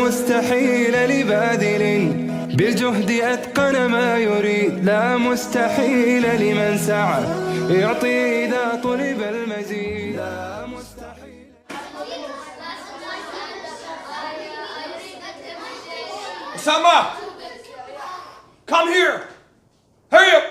مستحيل لباذل بالجهد أتقن ما يريد، لا مستحيل لمن سعى يعطي إذا طلب المزيد، لا مستحيل. Osama! Come here! Hurry up!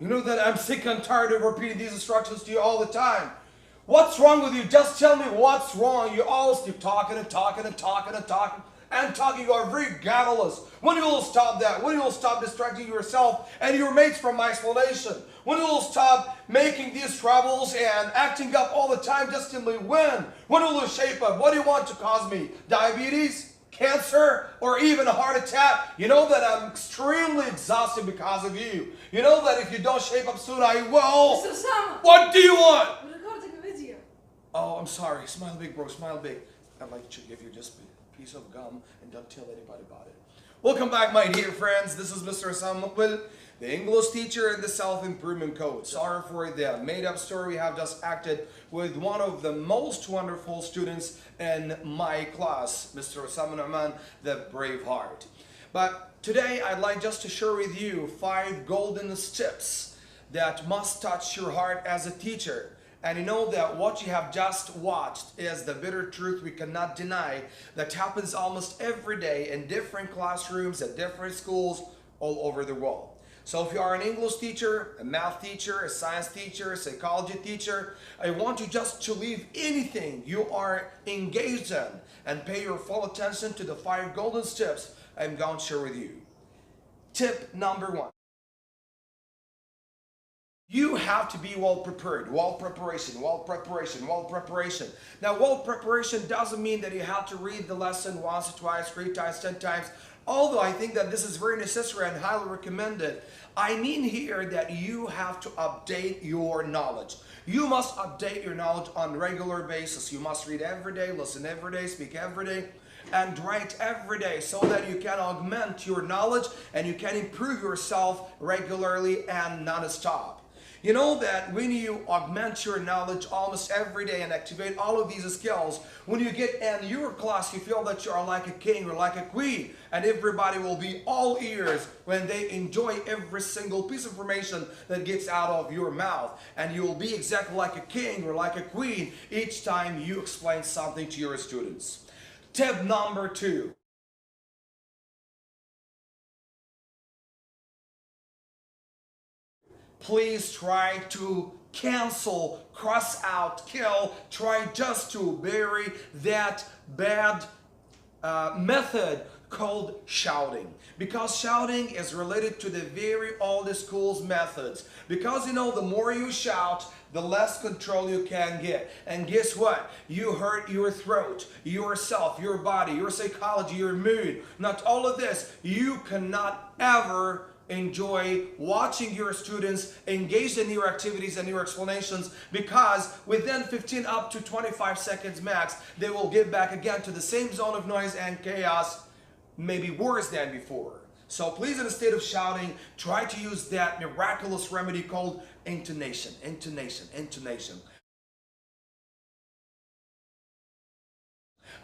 You know that I'm sick and tired of repeating these instructions to you all the time. What's wrong with you? Just tell me what's wrong. You always keep talking and talking and talking and talking and talking. You are very garrulous. When you will stop that? When you will stop distracting yourself and your mates from my explanation? When you will stop making these troubles and acting up all the time just to me? When will you shape up? What do you want to cause me? Diabetes? Cancer, or even a heart attack? You know that I'm extremely exhausted because of you. You know that if you don't shape up soon, I will. Mr. Osama. What do you want? I'm recording a video. Oh, I'm sorry. Smile big, bro. Smile big. I'd like to give you just a piece of gum and don't tell anybody about it. Welcome back, my dear friends. This is Mr. Osama, the English teacher and the self-improvement coach. Sorry for the made-up story. We have just acted with one of the most wonderful students in my class, Mr. Osama Nu'man, the brave heart. But today I'd like just to share with you 5 golden tips that must touch your heart as a teacher. And you know that what you have just watched is the bitter truth we cannot deny that happens almost every day in different classrooms at different schools all over the world. So if you are an English teacher, a math teacher, a science teacher, a psychology teacher, I want you just to leave anything you are engaged in and pay your full attention to the 5 golden tips I'm going to share with you. Tip number 1. You have to be well prepared. Well preparation, well preparation, well preparation. Now, well preparation doesn't mean that you have to read the lesson once or twice, 3 times, 10 times. Although I think that this is very necessary and highly recommended, I mean here that you have to update your knowledge. You must update your knowledge on a regular basis. You must read every day, listen every day, speak every day, and write every day so that you can augment your knowledge and you can improve yourself regularly and non-stop. You know that when you augment your knowledge almost every day and activate all of these skills, when you get in your class, you feel that you are like a king or like a queen, and everybody will be all ears when they enjoy every single piece of information that gets out of your mouth. And you will be exactly like a king or like a queen each time you explain something to your students. Tip number 2. Please try to cancel, cross out, kill, try just to bury that bad method called shouting. Because shouting is related to the very old school's methods. Because you know, the more you shout, the less control you can get. And guess what? You hurt your throat, yourself, your body, your psychology, your mood. Not all of this. You cannot ever enjoy watching your students engaged in your activities and your explanations, because within 15 up to 25 seconds max, they will get back again to the same zone of noise and chaos, maybe worse than before. So please, instead of shouting, try to use that miraculous remedy called intonation, intonation, intonation.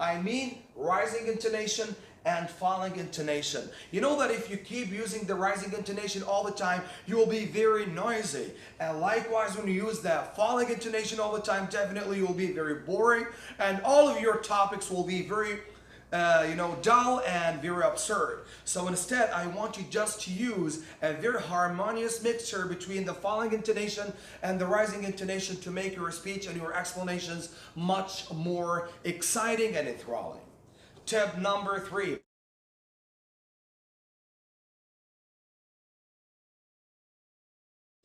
I mean rising intonation and falling intonation. You know that if you keep using the rising intonation all the time, you will be very noisy. And likewise, when you use that falling intonation all the time, definitely you will be very boring, and all of your topics will be very dull and very absurd. So instead, I want you just to use a very harmonious mixture between the falling intonation and the rising intonation to make your speech and your explanations much more exciting and enthralling. Tip number 3.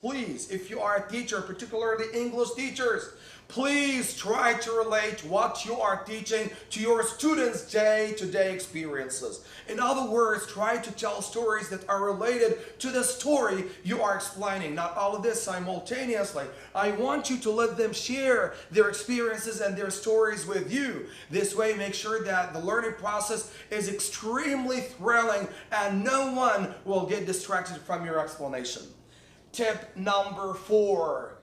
Please, if you are a teacher, particularly English teachers, please try to relate what you are teaching to your students' day-to-day experiences. In other words, try to tell stories that are related to the story you are explaining. Not all of this simultaneously. I want you to let them share their experiences and their stories with you. This way, make sure that the learning process is extremely thrilling and no one will get distracted from your explanation. Tip number 4.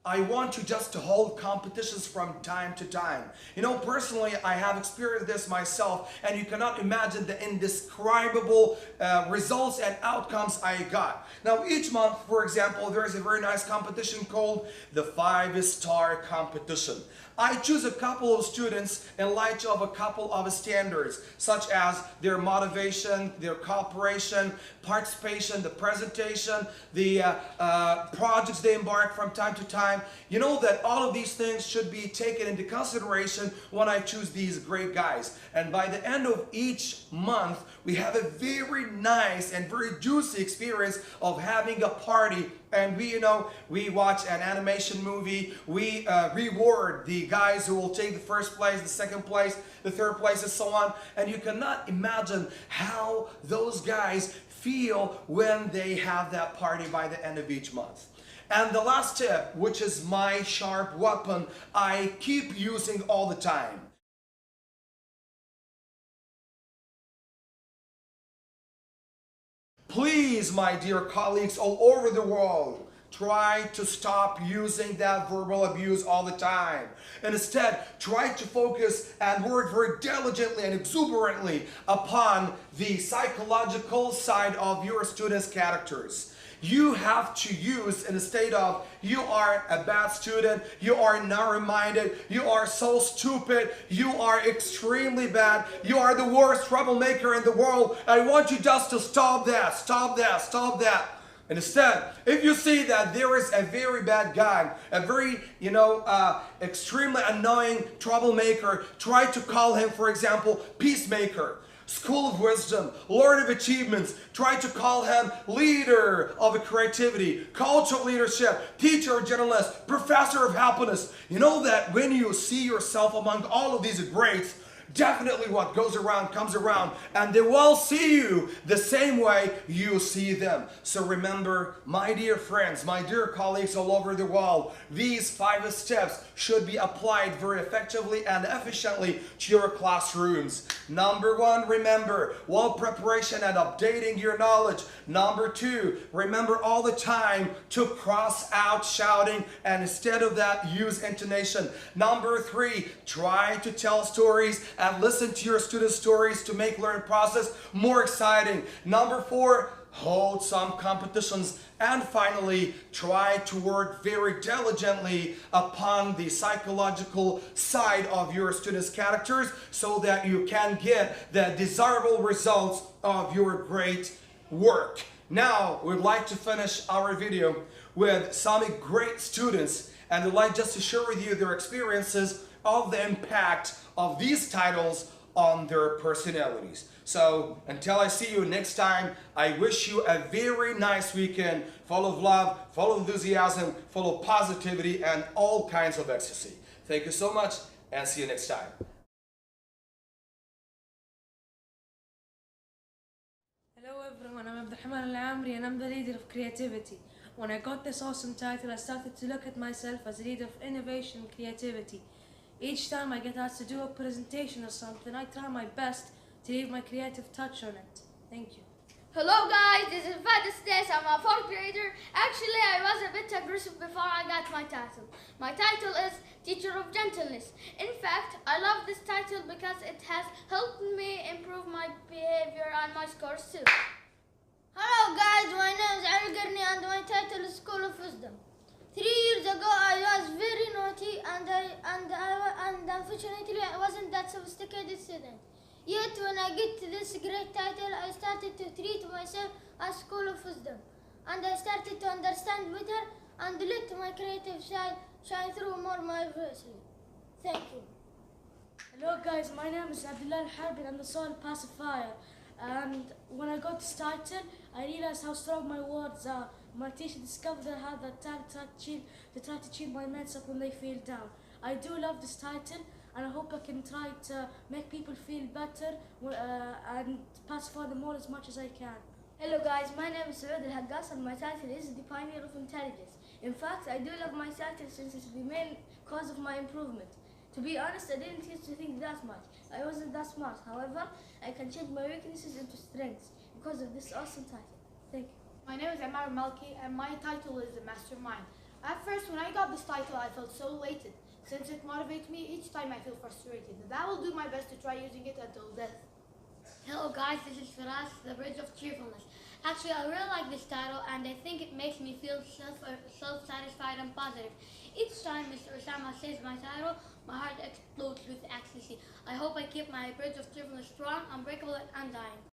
I want you just to hold competitions from time to time. You know, personally, I have experienced this myself, and you cannot imagine the indescribable results and outcomes I got. Now, each month, for example, there is a very nice competition called the 5-star competition. I choose a couple of students in light of a couple of standards, such as their motivation, their cooperation, participation, the presentation, the projects they embark from time to time. You know that all of these things should be taken into consideration when I choose these great guys. And by the end of each month, we have a very nice and very juicy experience of having a party, and we watch an animation movie. We reward the guys who will take the first place, the second place, the third place, and so on. And you cannot imagine how those guys feel when they have that party by the end of each month. And the last tip, which is my sharp weapon, I keep using all the time. Please, my dear colleagues all over the world, try to stop using that verbal abuse all the time. And instead, try to focus and work very diligently and exuberantly upon the psychological side of your students' characters. You have to use in a state of, you are a bad student, you are narrow-minded, you are so stupid, you are extremely bad, you are the worst troublemaker in the world. I want you just to stop that, stop that, stop that. And instead, if you see that there is a very bad guy, a very, extremely annoying troublemaker, try to call him, for example, peacemaker, school of wisdom, lord of achievements. Try to call him leader of creativity, coach of leadership, teacher of gentleness, professor of happiness. You know that when you see yourself among all of these greats, definitely what goes around comes around, and they will see you the same way you see them. So remember, my dear friends, my dear colleagues all over the world, these 5 steps should be applied very effectively and efficiently to your classrooms. Number 1, remember, well preparation and updating your knowledge. Number 2, remember all the time to cross out shouting, and instead of that, use intonation. Number 3, try to tell stories and listen to your students' stories to make learning process more exciting. Number 4, hold some competitions. And finally, try to work very diligently upon the psychological side of your students' characters so that you can get the desirable results of your great work. Now, we'd like to finish our video with some great students, and I'd like just to share with you their experiences of the impact of these titles on their personalities. So until I see you next time, I wish you a very nice weekend full of love, full of enthusiasm, full of positivity, and all kinds of ecstasy. Thank you so much, and see you next time. Hello everyone, I'm Abdurrahman Al-Amri and I'm the leader of creativity. When I got this awesome title, I started to look at myself as a leader of innovation and creativity. Each time I get asked to do a presentation or something, I try my best to leave my creative touch on it. Thank you. Hello guys, this is Fadistes. I'm a 4th grader. Actually, I was a bit aggressive before I got my title. My title is Teacher of Gentleness. In fact, I love this title because it has helped me improve my behavior and my scores too. Hello guys, my name is Ali Garni and my title is School of Wisdom. 3 years ago, I was very naughty and unfortunately I wasn't that sophisticated student. Yet when I get to this great title, I started to treat myself as School of Wisdom, and I started to understand better and let my creative side shine through more marvelously. Thank you. Hello guys, my name is Abdullah Al-Harbi and I'm the soul pacifier. And when I got this title, I realized how strong my words are. My teacher discovered I had that talent to try to cheer my mates up when they feel down. I do love this title, and I hope I can try to make people feel better and pacify them all as much as I can. Hello guys, my name is Saud Al-Haggas and my title is the Pioneer of Intelligence. In fact, I do love my title since it's the main cause of my improvement. To be honest, I didn't used to think that much. I wasn't that smart. However, I can change my weaknesses into strengths because of this awesome title. Thank you. My name is Amar Malki and my title is the Mastermind. At first, when I got this title, I felt so elated, since it motivates me each time I feel frustrated. And I will do my best to try using it until death. Hello guys, this is Firas, the Bridge of Cheerfulness. Actually, I really like this title and I think it makes me feel self-satisfied and positive. Each time Mr. Osama says my title, my heart explodes with ecstasy. I hope I keep my Bridge of Cheerfulness strong, unbreakable, and undying.